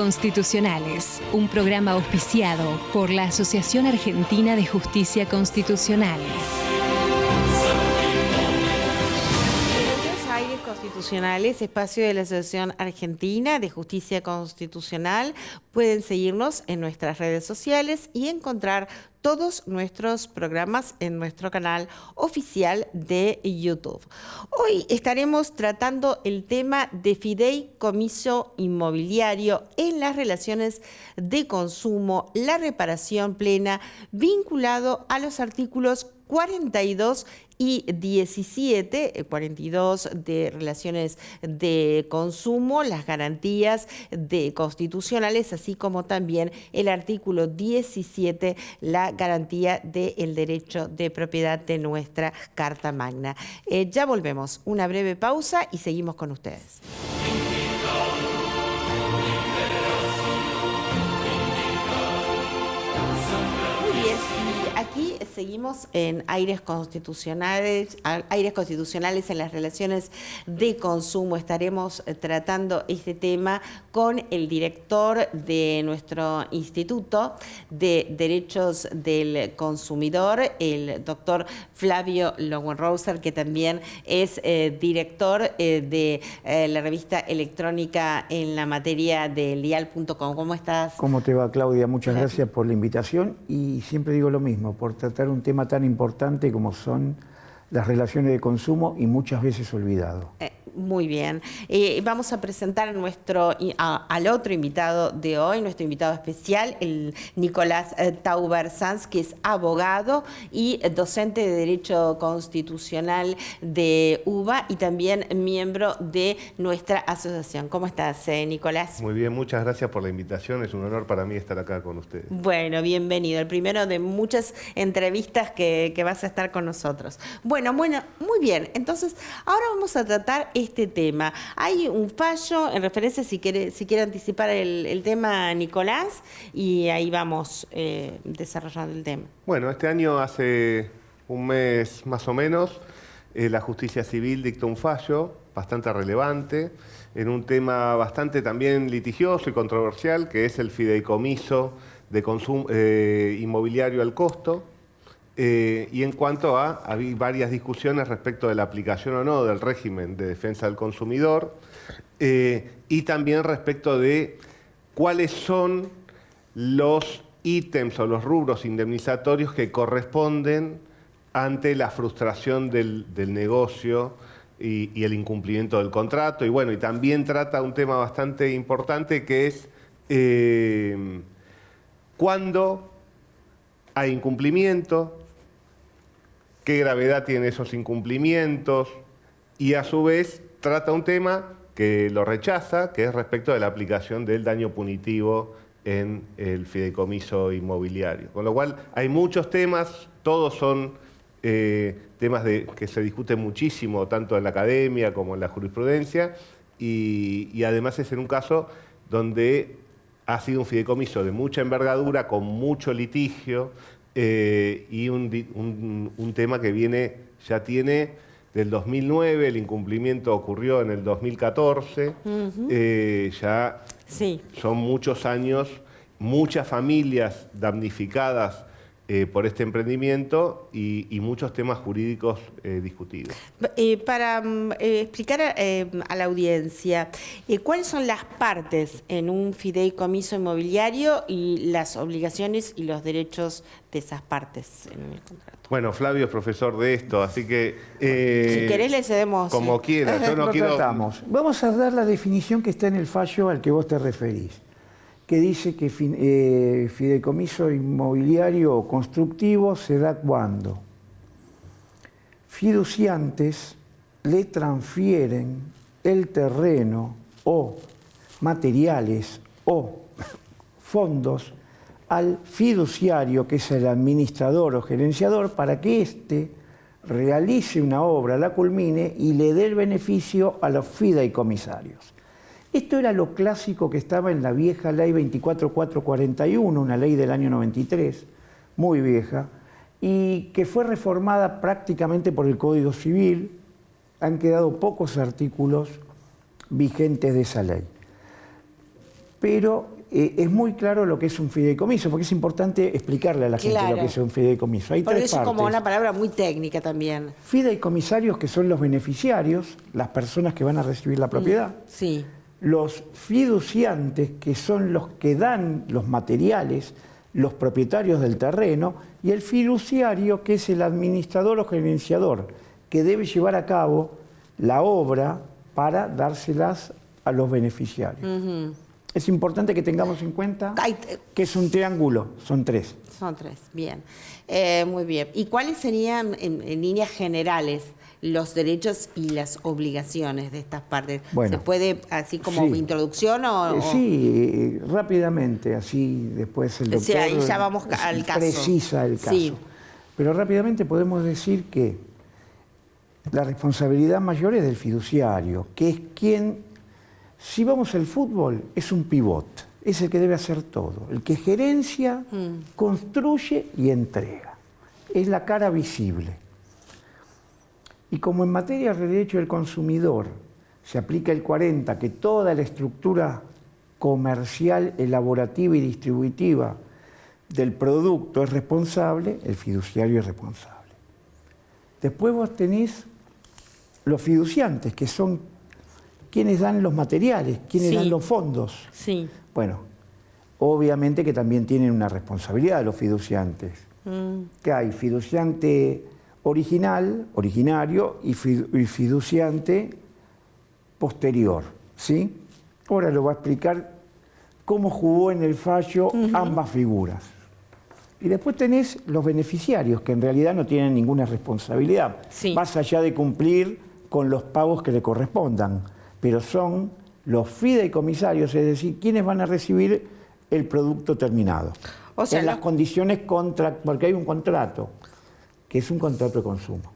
Constitucionales, un programa auspiciado por la Asociación Argentina de Justicia Constitucional. Aires Constitucionales, espacio de la Asociación Argentina de Justicia Constitucional. Pueden seguirnos en nuestras redes sociales y encontrar todos nuestros programas en nuestro canal oficial de YouTube. Hoy estaremos tratando el tema de fideicomiso inmobiliario en las relaciones de consumo, la reparación plena, vinculado a los artículos 42 y 17, 42 de relaciones de consumo, las garantías constitucionales, así como también el artículo 17, la garantía del derecho de propiedad de nuestra Carta Magna. Ya volvemos, una breve pausa y seguimos con ustedes. Muy bien, y aquí seguimos en aires constitucionales en las relaciones de consumo. Estaremos tratando este tema con el director de nuestro Instituto de Derechos del Consumidor, el doctor Flavio Lowenroser, que también es director de la revista electrónica en la materia de lial.com. ¿Cómo estás? ¿Cómo te va, Claudia? Muchas gracias por la invitación y siempre digo lo mismo, por tratar un tema tan importante como son las relaciones de consumo y muchas veces olvidado. Muy bien. Vamos a presentar al otro invitado de hoy, nuestro invitado especial, el Nicolás Tauber Sanz, que es abogado y docente de Derecho Constitucional de UBA y también miembro de nuestra asociación. ¿Cómo estás, Nicolás? Muy bien, muchas gracias por la invitación. Es un honor para mí estar acá con ustedes. Bueno, bienvenido. El primero de muchas entrevistas que vas a estar con nosotros. Bueno, muy bien. Entonces, ahora vamos a tratar este tema. Hay un fallo en referencia, si quiere anticipar el tema, Nicolás, y ahí vamos desarrollando el tema. Bueno, este año, hace un mes más o menos, la Justicia Civil dictó un fallo bastante relevante en un tema bastante también litigioso y controversial, que es el fideicomiso de consumo inmobiliario al costo. Y en cuanto había varias discusiones respecto de la aplicación o no del régimen de defensa del consumidor y también respecto de cuáles son los ítems o los rubros indemnizatorios que corresponden ante la frustración del negocio y el incumplimiento del contrato. Y bueno, y también trata un tema bastante importante que es cuándo hay incumplimiento, qué gravedad tienen esos incumplimientos, y a su vez trata un tema que lo rechaza, que es respecto de la aplicación del daño punitivo en el fideicomiso inmobiliario. Con lo cual hay muchos temas, todos son temas que se discuten muchísimo, tanto en la academia como en la jurisprudencia, y además es en un caso donde ha sido un fideicomiso de mucha envergadura, con mucho litigio, y un tema que ya tiene del 2009, el incumplimiento ocurrió en el 2014, ya sí. Son muchos años, muchas familias damnificadas por este emprendimiento y muchos temas jurídicos discutidos. Para explicar a la audiencia, ¿cuáles son las partes en un fideicomiso inmobiliario y las obligaciones y los derechos de esas partes en el contrato? Bueno, Flavio es profesor de esto, así que... si querés le cedemos. Como quieras, yo no quiero... Vamos a dar la definición que está en el fallo al que vos te referís, que dice que fideicomiso inmobiliario constructivo se da cuando fiduciantes le transfieren el terreno o materiales o fondos al fiduciario, que es el administrador o gerenciador, para que éste realice una obra, la culmine y le dé el beneficio a los fideicomisarios. Esto era lo clásico que estaba en la vieja ley 24441, una ley del año 93, muy vieja, y que fue reformada prácticamente por el Código Civil. Han quedado pocos artículos vigentes de esa ley. Pero es muy claro lo que es un fideicomiso, porque es importante explicarle a la gente Claro. lo que es un fideicomiso. Hay Porque tres eso es como partes. una palabra muy técnica también. Fideicomisarios, que son los beneficiarios, las personas que van a recibir la propiedad. Sí. Los fiduciantes, que son los que dan los materiales, los propietarios del terreno, y el fiduciario, que es el administrador o gerenciador, que debe llevar a cabo la obra para dárselas a los beneficiarios. Es importante que tengamos en cuenta que es un triángulo, son tres. Son tres, bien. Muy bien. ¿Y cuáles serían, en líneas generales, los derechos y las obligaciones de estas partes? Bueno, ¿Se puede, así como sí. introducción o...? Sí, rápidamente, así después el doctor Sí, ahí ya vamos al caso. Precisa el caso. Sí. Pero rápidamente podemos decir que la responsabilidad mayor es del fiduciario, que es quien, si vamos al fútbol, es un pivot, es el que debe hacer todo, el que gerencia, construye y entrega. Es la cara visible. Y como en materia de derecho del consumidor se aplica el 40, que toda la estructura comercial, elaborativa y distributiva del producto es responsable, el fiduciario es responsable. Después vos tenés los fiduciantes, que son quienes dan los materiales, quienes Sí. dan los fondos. Sí. Bueno, obviamente que también tienen una responsabilidad los fiduciantes. Que hay fiduciante original, originario, y fiduciante posterior, ¿sí? Ahora lo va a explicar cómo jugó en el fallo ambas figuras. Y después tenés los beneficiarios, que en realidad no tienen ninguna responsabilidad, Sí. más allá de cumplir con los pagos que le correspondan, pero son los fideicomisarios, es decir, quienes van a recibir el producto terminado. O sea, en las condiciones porque hay un contrato, que es un contrato de consumo.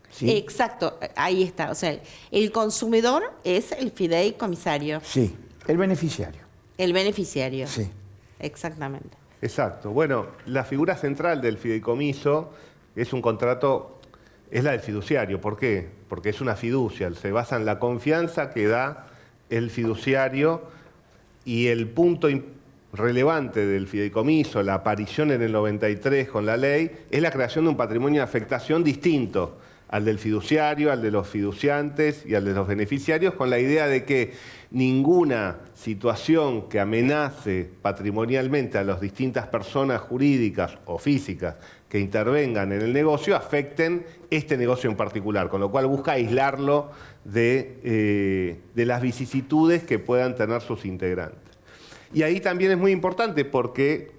¿Sí? Exacto, ahí está. O sea, el consumidor es el fideicomisario, Sí, el beneficiario. el beneficiario. Sí. Exactamente. Exacto. Bueno, la figura central del fideicomiso es un contrato, es la del fiduciario. ¿Por qué? Porque es una fiducia, se basa en la confianza que da el fiduciario, y el punto relevante del fideicomiso, la aparición en el 93 con la ley, es la creación de un patrimonio de afectación distinto al del fiduciario, al de los fiduciantes y al de los beneficiarios, con la idea de que ninguna situación que amenace patrimonialmente a las distintas personas jurídicas o físicas que intervengan en el negocio afecten este negocio en particular, con lo cual busca aislarlo de las vicisitudes que puedan tener sus integrantes. Y ahí también es muy importante porque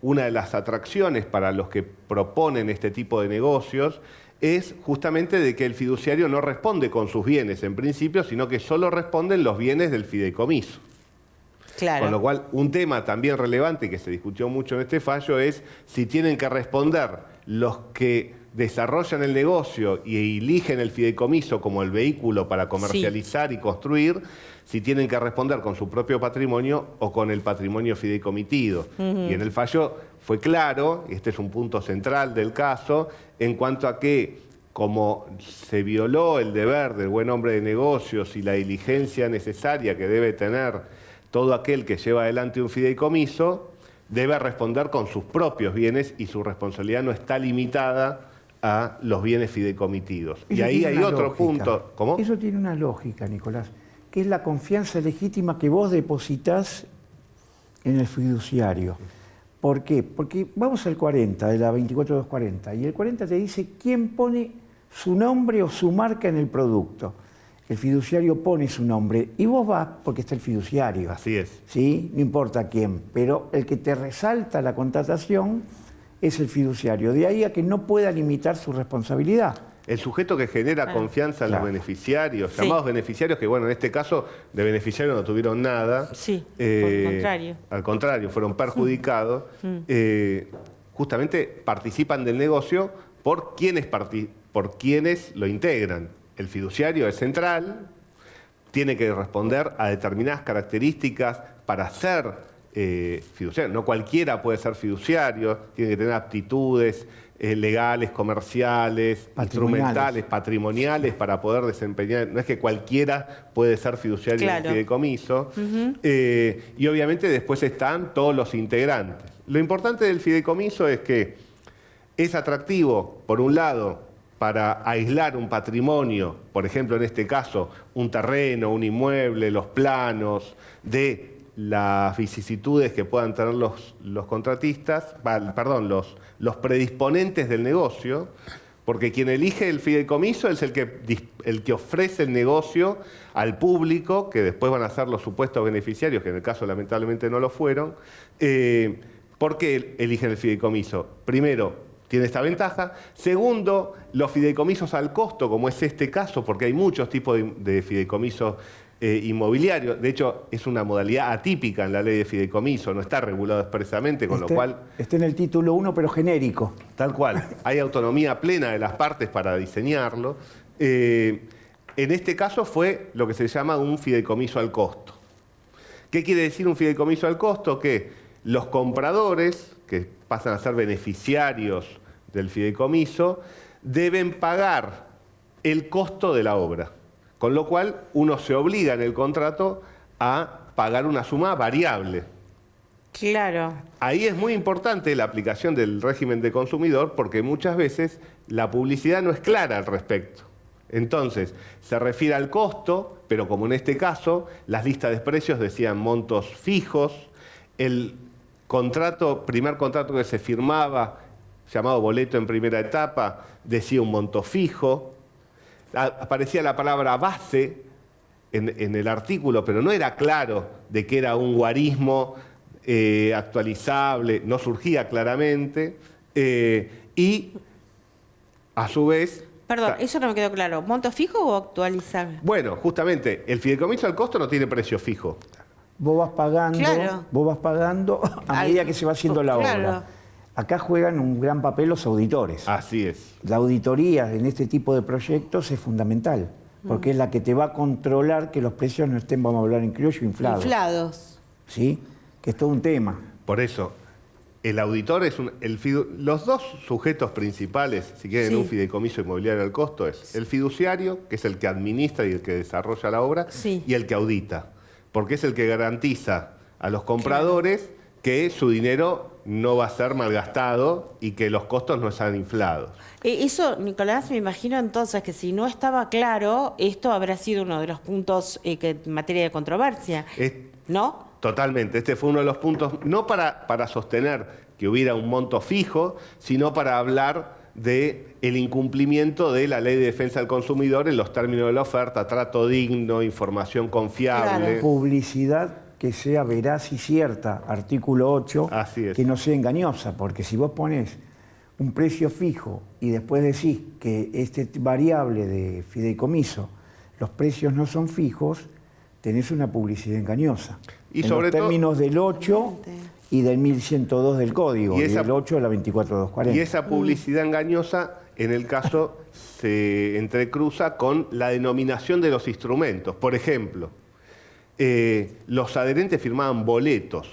una de las atracciones para los que proponen este tipo de negocios es justamente de que el fiduciario no responde con sus bienes en principio, sino que solo responden los bienes del fideicomiso. Claro. Con lo cual, un tema también relevante que se discutió mucho en este fallo es si tienen que responder los que desarrollan el negocio y eligen el fideicomiso como el vehículo para comercializar y construir, si tienen que responder con su propio patrimonio o con el patrimonio fideicomitido. Y en el fallo fue claro, y este es un punto central del caso, en cuanto a que, como se violó el deber del buen hombre de negocios y la diligencia necesaria que debe tener todo aquel que lleva adelante un fideicomiso, debe responder con sus propios bienes y su responsabilidad no está limitada a los bienes fideicomitidos. Y Eso ahí tiene hay una otro lógica. punto. ¿Cómo? Eso tiene una lógica, Nicolás, que es la confianza legítima que vos depositas en el fiduciario. ¿Por qué? Porque vamos al 40, de la 24240, y el 40 te dice quién pone su nombre o su marca en el producto. El fiduciario pone su nombre y vos vas porque está el fiduciario. Así es. ¿Sí? No importa quién, pero el que te resalta la contratación es el fiduciario. De ahí a que no pueda limitar su responsabilidad. El sujeto que genera confianza en Claro. los beneficiarios, Sí. llamados beneficiarios, que bueno, en este caso de beneficiarios no tuvieron nada. Sí, por contrario. Al contrario, fueron perjudicados. Justamente participan del negocio por quienes lo integran. El fiduciario es central, tiene que responder a determinadas características para ser fiduciario. No cualquiera puede ser fiduciario, tiene que tener aptitudes legales, comerciales, instrumentales, patrimoniales para poder desempeñar. No es que cualquiera puede ser fiduciario Claro. de fideicomiso. Y obviamente después están todos los integrantes. Lo importante del fideicomiso es que es atractivo, por un lado, para aislar un patrimonio, por ejemplo, en este caso, un terreno, un inmueble, los planos, de las vicisitudes que puedan tener los contratistas, los predisponentes del negocio, porque quien elige el fideicomiso es el que ofrece el negocio al público, que después van a ser los supuestos beneficiarios, que en el caso lamentablemente no lo fueron. ¿Por qué eligen el fideicomiso? Primero, tiene esta ventaja. Segundo, los fideicomisos al costo, como es este caso, porque hay muchos tipos de fideicomisos inmobiliarios. De hecho, es una modalidad atípica en la ley de fideicomiso, no está regulado expresamente, con lo cual... Está en el título 1, pero genérico. Tal cual. Hay autonomía plena de las partes para diseñarlo. En este caso fue lo que se llama un fideicomiso al costo. ¿Qué quiere decir un fideicomiso al costo? Que los compradores, que pasan a ser beneficiarios del fideicomiso, deben pagar el costo de la obra. Con lo cual, uno se obliga en el contrato a pagar una suma variable. Claro. Ahí es muy importante la aplicación del régimen de consumidor porque muchas veces la publicidad no es clara al respecto. Entonces, se refiere al costo, pero como en este caso, las listas de precios decían montos fijos, el primer contrato que se firmaba, llamado boleto en primera etapa, decía un monto fijo. Aparecía la palabra base en el artículo, pero no era claro de que era un guarismo actualizable, no surgía claramente. Y, a su vez... Perdón, eso no me quedó claro. ¿Monto fijo o actualizable? Bueno, justamente, el fideicomiso al costo no tiene precio fijo. Vos vas pagando, Claro. a medida que se va haciendo la Claro. obra. Acá juegan un gran papel los auditores. Así es. La auditoría en este tipo de proyectos es fundamental, porque es la que te va a controlar que los precios no estén, vamos a hablar en criollo, inflados. Inflados. ¿Sí? Que es todo un tema. Por eso, el auditor es los dos sujetos principales, si quieren, Sí. en un fideicomiso inmobiliario al costo, es el fiduciario, que es el que administra y el que desarrolla la obra, Sí. y el que audita, porque es el que garantiza a los compradores que su dinero no va a ser malgastado y que los costos no sean inflados. Eso, Nicolás, me imagino entonces que si no estaba claro, esto habrá sido uno de los puntos que en materia de controversia, ¿no? Totalmente. Este fue uno de los puntos, no para sostener que hubiera un monto fijo, sino para hablar del incumplimiento de la Ley de Defensa del Consumidor en los términos de la oferta, trato digno, información confiable. Claro. Publicidad que sea veraz y cierta, artículo 8, Así es. que no sea engañosa, porque si vos pones un precio fijo y después decís que este variable de fideicomiso, los precios no son fijos, tenés una publicidad engañosa. Y en sobre los todo- términos del 8 y del 1102 del Código, Y y, esa- del 8 de la 24240. Y esa publicidad engañosa, en el caso, se entrecruza con la denominación de los instrumentos. Por ejemplo, los adherentes firmaban boletos.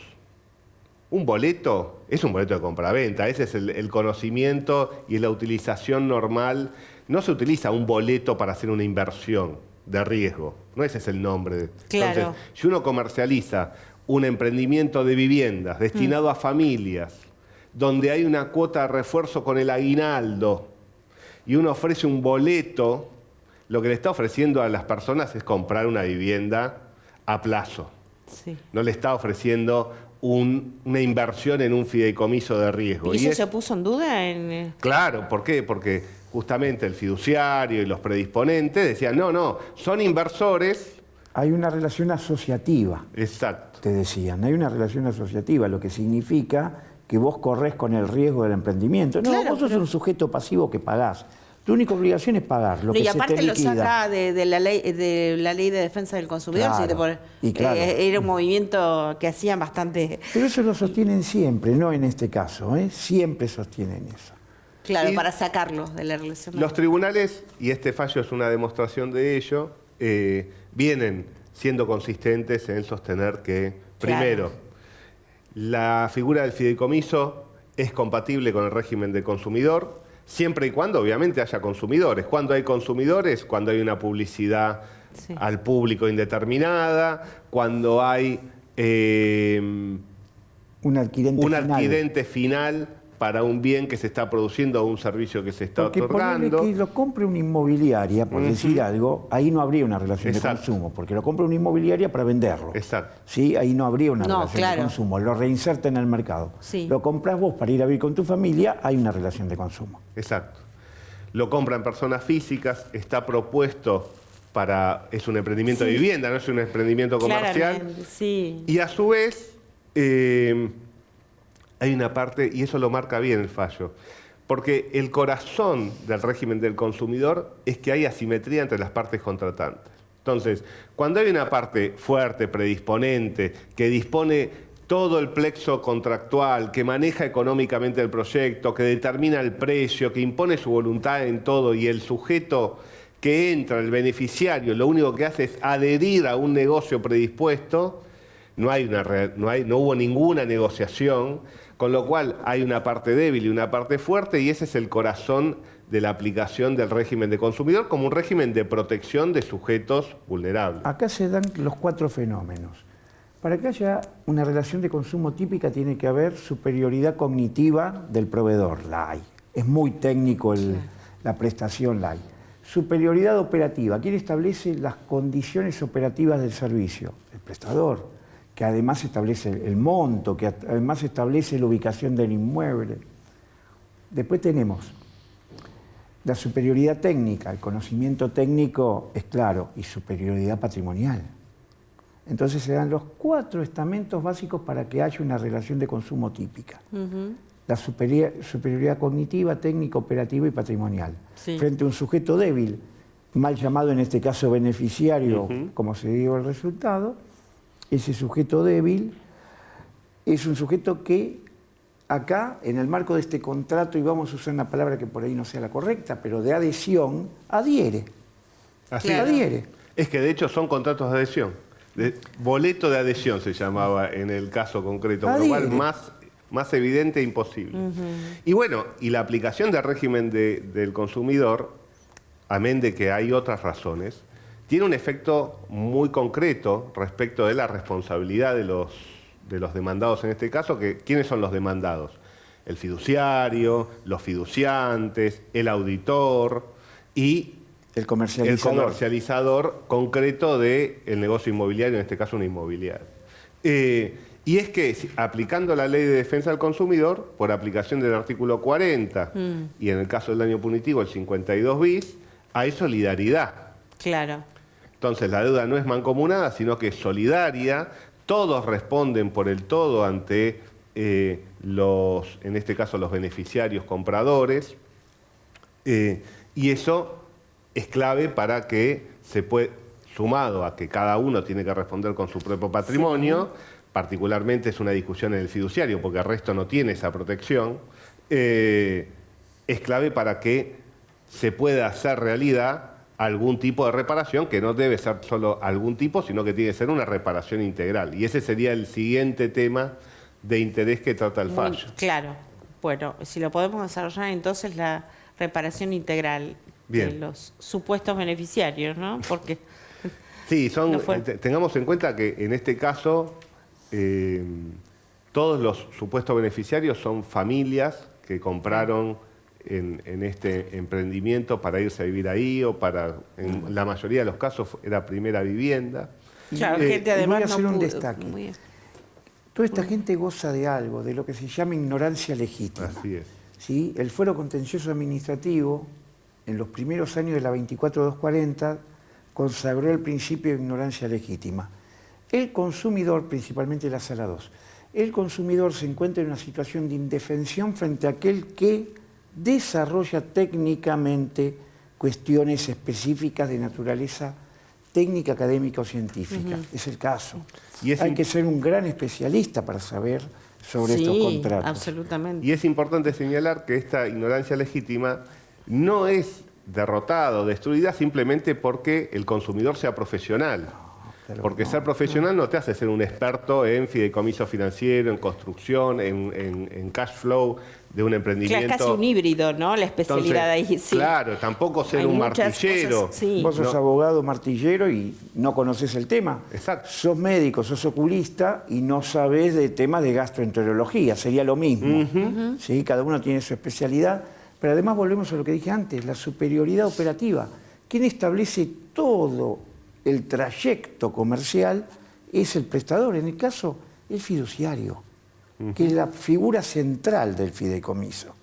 Un boleto es un boleto de compraventa, ese es el conocimiento y la utilización normal. No se utiliza un boleto para hacer una inversión de riesgo, no ese es el nombre. Claro. Entonces, si uno comercializa un emprendimiento de viviendas destinado a familias, donde hay una cuota de refuerzo con el aguinaldo, y uno ofrece un boleto, lo que le está ofreciendo a las personas es comprar una vivienda a plazo. Sí. No le está ofreciendo una inversión en un fideicomiso de riesgo. ¿Y eso es- se puso en duda? Claro, ¿por qué? Porque justamente el fiduciario y los predisponentes decían, no, son inversores. Hay una relación asociativa, Exacto. te decían, hay una relación asociativa, lo que significa que vos corres con el riesgo del emprendimiento. No, Claro, vos sos pero- un sujeto pasivo que pagás. Tu única obligación es pagar lo que Y se aparte te lo liquida. saca de la ley de defensa del consumidor. Claro, si te pone- y claro. Era un movimiento que hacían bastante... Pero eso lo sostienen siempre, no en este caso, ¿eh? Siempre sostienen eso. Claro, Y- para sacarlo de la relación. Los tribunales, y este fallo es una demostración de ello, vienen siendo consistentes en sostener que, Claro. primero, La figura del fideicomiso es compatible con el régimen de consumidor, siempre y cuando obviamente haya consumidores. ¿Cuándo hay consumidores? Cuando hay una publicidad al público indeterminada, cuando hay un adquirente final para un bien que se está produciendo o un servicio que se está otorgando. Porque que lo compre una inmobiliaria, por decir algo, ahí no habría una relación de consumo, porque lo compra una inmobiliaria para venderlo. Exacto. ¿Sí? Ahí no habría una relación de consumo, lo reinserta en el mercado. Sí. Lo compras vos para ir a vivir con tu familia, hay una relación de consumo. Exacto. Lo compran personas físicas, está propuesto es un emprendimiento de vivienda, no es un emprendimiento comercial. Sí. Y a su vez, hay una parte, y eso lo marca bien el fallo, porque el corazón del régimen del consumidor es que hay asimetría entre las partes contratantes. Entonces, cuando hay una parte fuerte, predisponente, que dispone todo el plexo contractual, que maneja económicamente el proyecto, que determina el precio, que impone su voluntad en todo, y el sujeto que entra, el beneficiario, lo único que hace es adherir a un negocio predispuesto, no hubo ninguna negociación, con lo cual hay una parte débil y una parte fuerte, y ese es el corazón de la aplicación del régimen de consumidor como un régimen de protección de sujetos vulnerables. Acá se dan los 4 fenómenos. Para que haya una relación de consumo típica tiene que haber superioridad cognitiva del proveedor, la hay. Es muy técnico la prestación, la hay. Superioridad operativa, ¿quién establece las condiciones operativas del servicio? El prestador, que además establece el monto, que además establece la ubicación del inmueble. Después tenemos la superioridad técnica, el conocimiento técnico es claro, y superioridad patrimonial. Entonces se dan los 4 estamentos básicos para que haya una relación de consumo típica. La superioridad cognitiva, técnica, operativa y patrimonial. Sí. Frente a un sujeto débil, mal llamado en este caso beneficiario, como se dio el resultado, ese sujeto débil es un sujeto que acá, en el marco de este contrato, y vamos a usar una palabra que por ahí no sea la correcta, pero de adhesión, adhiere. Así adhiere. Es que de hecho son contratos de adhesión. Boleto de adhesión se llamaba en el caso concreto, con lo cual más evidente e imposible. Y bueno, y la aplicación del régimen del consumidor, amén de que hay otras razones, tiene un efecto muy concreto respecto de la responsabilidad de los demandados en este caso. ¿Quiénes son los demandados? El fiduciario, los fiduciantes, el auditor y el comercializador concreto del negocio inmobiliario, en este caso una inmobiliaria. Y es que aplicando la Ley de Defensa del Consumidor, por aplicación del artículo 40 y en el caso del daño punitivo el 52 bis, hay solidaridad. Claro. Entonces la deuda no es mancomunada, sino que es solidaria. Todos responden por el todo ante en este caso los beneficiarios compradores. Y eso es clave para que sumado a que cada uno tiene que responder con su propio patrimonio, particularmente es una discusión en el fiduciario, porque el resto no tiene esa protección, es clave para que se pueda hacer realidad algún tipo de reparación, que no debe ser solo algún tipo, sino que tiene que ser una reparación integral. Y ese sería el siguiente tema de interés que trata el fallo. Claro. Bueno, si lo podemos desarrollar, entonces la reparación integral de los supuestos beneficiarios, ¿no? Porque sí, tengamos en cuenta que en este caso todos los supuestos beneficiarios son familias que compraron en este emprendimiento para irse a vivir ahí o en la mayoría de los casos era primera vivienda. Claro, gente además voy a hacer no un pudo. destaque. Toda esta gente goza de algo, de lo que se llama ignorancia legítima. Así es. ¿Sí? El Fuero Contencioso Administrativo, en los primeros años de la 24240, consagró el principio de ignorancia legítima. El consumidor, principalmente la sala 2, el consumidor se encuentra en una situación de indefensión frente a aquel que desarrolla técnicamente cuestiones específicas de naturaleza técnica, académica o científica. Es el caso. Hay que ser un gran especialista para saber sobre estos contratos. Absolutamente. Y es importante señalar que esta ignorancia legítima no es derrotada o destruida simplemente porque el consumidor sea profesional. Porque ser profesional no te hace ser un experto en fideicomiso financiero, en construcción, en cash flow de un emprendimiento. Claro, es casi un híbrido, ¿no? La especialidad ahí, sí. Claro, tampoco ser Hay un muchas martillero. cosas, sí. Vos sos abogado martillero y no conoces el tema. Exacto. Sos médico, sos oculista y no sabés de temas de gastroenterología. Sería lo mismo. ¿Sí? Cada uno tiene su especialidad. Pero además volvemos a lo que dije antes, la superioridad operativa. Quien establece todo el trayecto comercial es el prestador, en el caso el fiduciario, que es la figura central del fideicomiso,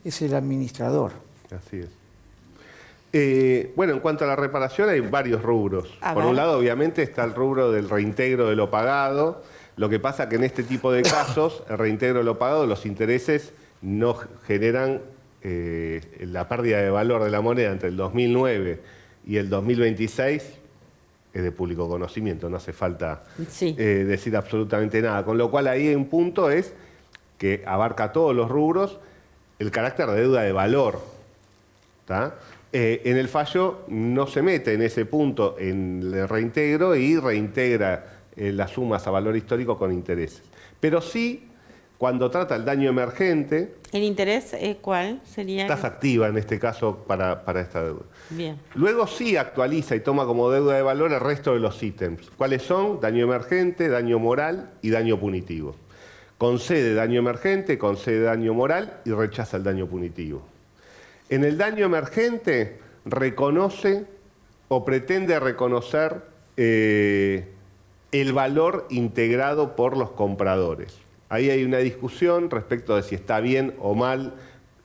es el administrador. Así es. Bueno, en cuanto a la reparación hay varios rubros. Por un lado, obviamente, está el rubro del reintegro de lo pagado. Lo que pasa que en este tipo de casos, el reintegro de lo pagado, los intereses no generan la pérdida de valor de la moneda entre el 2009 y el 2026. Es de público conocimiento, no hace falta decir absolutamente nada. Con lo cual ahí hay un punto es que abarca todos los rubros el carácter de deuda de valor. ¿Tá? En el fallo no se mete en ese punto en el reintegro y reintegra las sumas a valor histórico con intereses. Pero sí, cuando trata el daño emergente... ¿El interés cuál sería? Tasa activa en este caso para esta deuda. Bien. Luego sí actualiza y toma como deuda de valor el resto de los ítems. ¿Cuáles son? Daño emergente, daño moral y daño punitivo. Concede daño emergente, concede daño moral y rechaza el daño punitivo. En el daño emergente reconoce o pretende reconocer el valor integrado por los compradores. Ahí hay una discusión respecto de si está bien o mal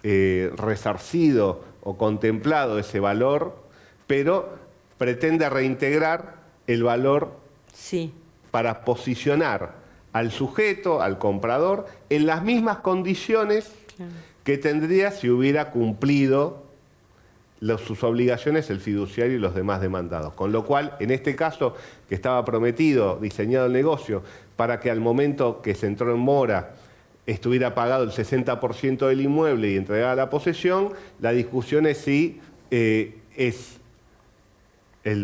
resarcido o contemplado ese valor, pero pretende reintegrar el valor para posicionar al sujeto, al comprador, en las mismas condiciones que tendría si hubiera cumplido sus obligaciones el fiduciario y los demás demandados. Con lo cual, en este caso, que estaba prometido, diseñado el negocio, para que al momento que se entró en mora estuviera pagado el 60% del inmueble y entregada la posesión, la discusión es si el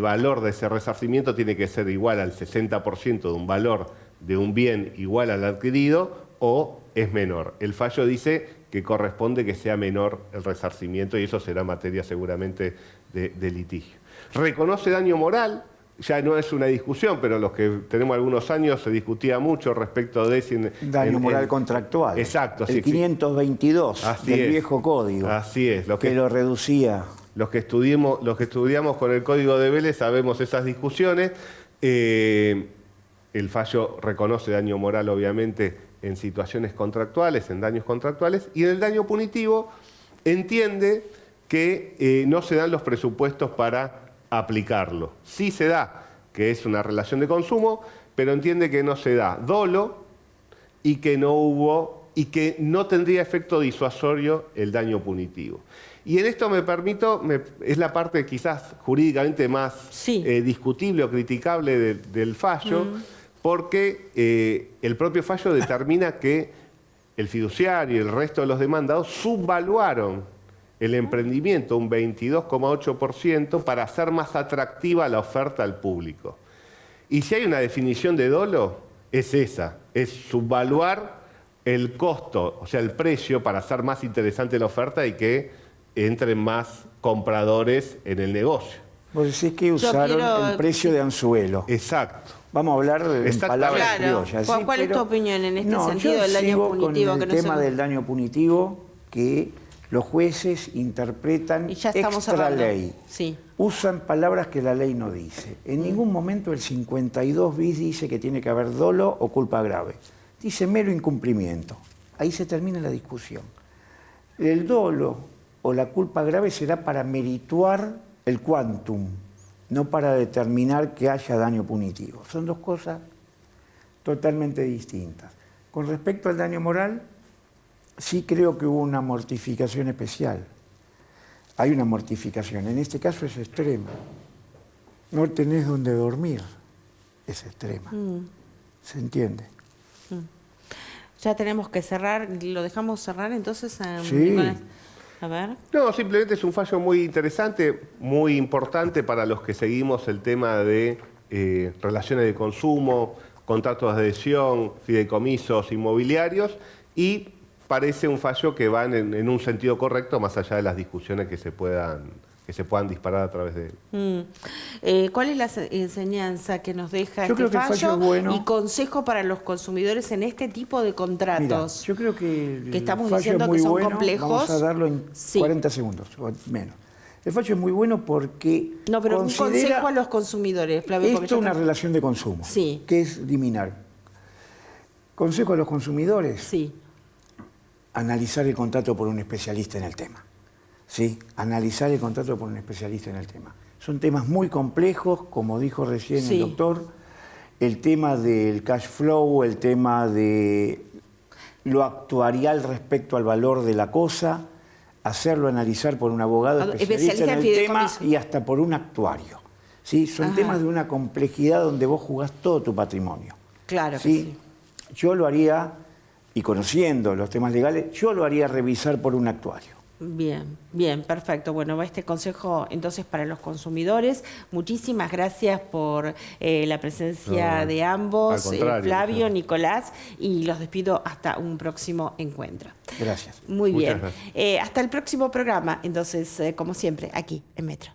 valor de ese resarcimiento tiene que ser igual al 60% de un valor de un bien igual al adquirido o es menor. El fallo dice que corresponde que sea menor el resarcimiento y eso será materia seguramente de litigio. Reconoce daño moral, ya no es una discusión, pero los que tenemos algunos años se discutía mucho respecto de si... Daño moral contractual. Exacto. El 522 del viejo código. Así es. Que lo reducía. Los que estudiamos con el Código de Vélez sabemos esas discusiones. El fallo reconoce daño moral, obviamente, en situaciones contractuales, en daños contractuales, y en el daño punitivo entiende que no se dan los presupuestos para aplicarlo. Sí se da, que es una relación de consumo, pero entiende que no se da dolo y que no tendría efecto disuasorio el daño punitivo. Y en esto me permito, es la parte quizás jurídicamente más discutible o criticable del fallo, porque el propio fallo determina que el fiduciario y el resto de los demandados subvaluaron el emprendimiento un 22,8% para hacer más atractiva la oferta al público. Y si hay una definición de dolo, es esa, es subvaluar el costo, o sea, el precio para hacer más interesante la oferta y que entren más compradores en el negocio. Vos decís que usaron el precio de anzuelo. Exacto. Vamos a hablar de palabras criollas. ¿Cuál es tu opinión en este sentido del daño sigo punitivo? Con el tema del daño punitivo, que los jueces interpretan extra ley. Usan palabras que la ley no dice. En ningún momento el 52 bis dice que tiene que haber dolo o culpa grave. Dice mero incumplimiento. Ahí se termina la discusión. El dolo o la culpa grave será para merituar el quantum, no para determinar que haya daño punitivo. Son dos cosas totalmente distintas. Con respecto al daño moral, sí creo que hubo una mortificación especial. Hay una mortificación, en este caso es extrema. No tenés donde dormir, es extrema. ¿Se entiende? Ya tenemos que cerrar, ¿lo dejamos cerrar entonces? Sí. A ver. No, simplemente es un fallo muy interesante, muy importante para los que seguimos el tema de relaciones de consumo, contratos de adhesión, fideicomisos inmobiliarios, y parece un fallo que va en un sentido correcto, más allá de las discusiones que se puedan disparar a través de él. ¿Cuál es la enseñanza que nos deja Yo creo que el fallo es bueno. y consejo para los consumidores en este tipo de contratos? Mira, yo creo que el estamos fallo diciendo es muy que son bueno. complejos. Vamos a darlo en 40 segundos, o menos. El fallo es muy bueno porque No, pero un considera consejo a los consumidores, Flavio. porque esto yo una creo- relación de consumo, Sí. que es liminar. Consejo a los consumidores, Sí, analizar el contrato por un especialista en el tema. ¿Sí? Analizar el contrato por un especialista en el tema. Son temas muy complejos, como dijo recién Sí. el doctor, el tema del cash flow, el tema de lo actuarial respecto al valor de la cosa, hacerlo analizar por un abogado especialista en el tema fideicomiso. y hasta por un actuario. ¿Sí? Son Ajá. temas de una complejidad donde vos jugás todo tu patrimonio. claro que ¿Sí? sí. Yo lo haría, y conociendo los temas legales, yo lo haría revisar por un actuario. Bien, bien, perfecto. Bueno, va este consejo entonces para los consumidores. Muchísimas gracias por la presencia No, de ambos, al contrario, Flavio, muchas Nicolás, y los despido hasta un próximo encuentro. Gracias. Muy Muchas bien. Hasta el próximo programa, entonces, como siempre, aquí en Metro.